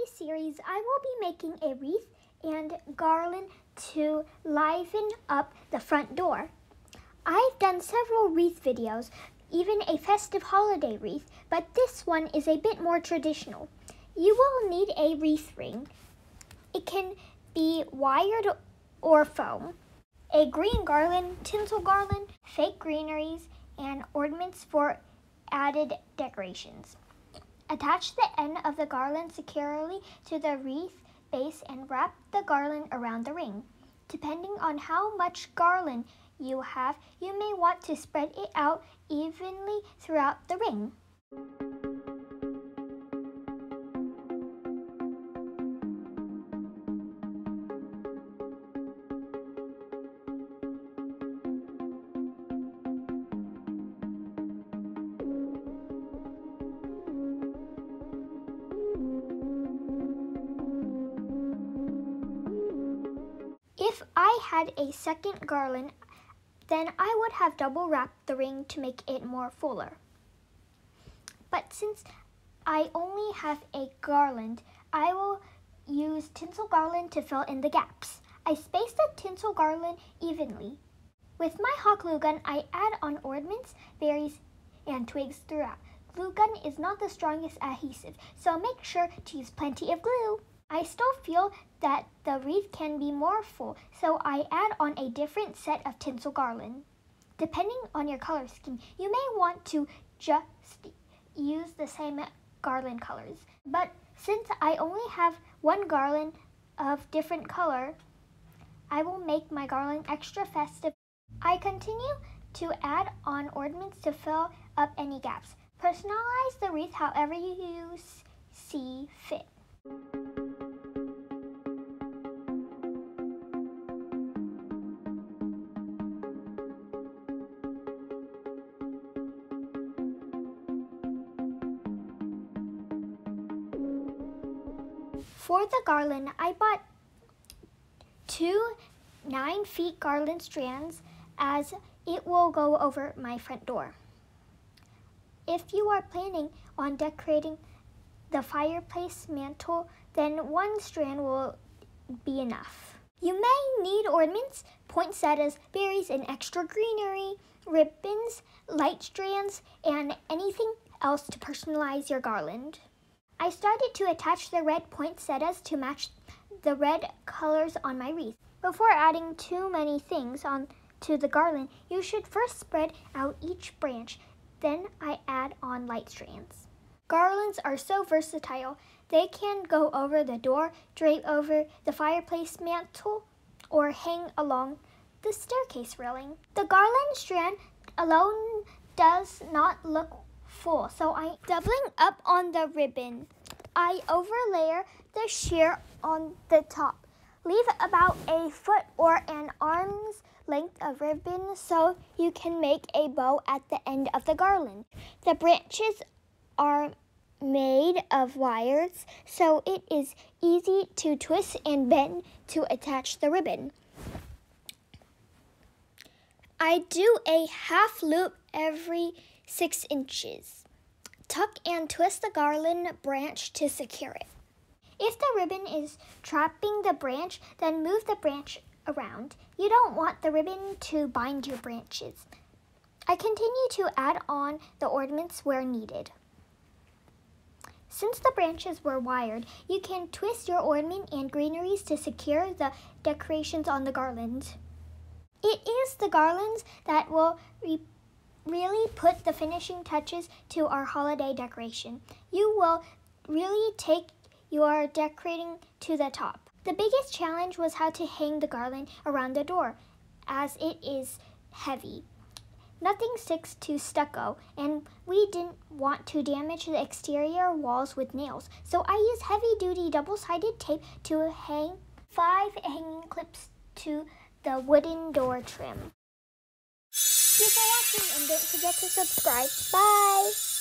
today's series, I will be making a wreath and garland to liven up the front door. I've done several wreath videos, even a festive holiday wreath, but this one is a bit more traditional. You will need a wreath ring. It can be wired or foam, a green garland, tinsel garland, fake greeneries, and ornaments for added decorations. Attach the end of the garland securely to the wreath base and wrap the garland around the ring. Depending on how much garland you have, you may want to spread it out evenly throughout the ring. If I had a second garland, then I would have double wrapped the ring to make it more fuller. But since I only have a garland, I will use tinsel garland to fill in the gaps. I space the tinsel garland evenly. With my hot glue gun, I add on ornaments, berries, and twigs throughout. Glue gun is not the strongest adhesive, so make sure to use plenty of glue. I still feel that the wreath can be more full, so I add on a different set of tinsel garland. Depending on your color scheme, you may want to just use the same garland colors. But since I only have one garland of different color, I will make my garland extra festive. I continue to add on ornaments to fill up any gaps. Personalize the wreath however you see fit. For the garland, I bought 2 9-foot garland strands as it will go over my front door. If you are planning on decorating the fireplace mantle, then 1 strand will be enough. You may need ornaments, poinsettias, berries, and extra greenery, ribbons, light strands, and anything else to personalize your garland. I started to attach the red poinsettias to match the red colors on my wreath. Before adding too many things onto the garland, you should first spread out each branch. Then I add on light strands. Garlands are so versatile. They can go over the door, drape over the fireplace mantle, or hang along the staircase railing. The garland strand alone does not look full, so I'm doubling up on the ribbon. I overlayer the sheer on the top. Leave about a foot or an arm's length of ribbon so you can make a bow at the end of the garland. The branches are made of wires, so it is easy to twist and bend to attach the ribbon. I do a half loop every 6 inches. Tuck and twist the garland branch to secure it. If the ribbon is trapping the branch, then move the branch around. You don't want the ribbon to bind your branches. I continue to add on the ornaments where needed. Since the branches were wired, you can twist your ornament and greeneries to secure the decorations on the garland. It is the garlands that will really put the finishing touches to our holiday decoration. You will really take your decorating to the top. The biggest challenge was how to hang the garland around the door, as it is heavy. Nothing sticks to stucco, and we didn't want to damage the exterior walls with nails, so I used heavy-duty double-sided tape to hang 5 hanging clips to the wooden door trim. Thank you for watching, and don't forget to subscribe. Bye!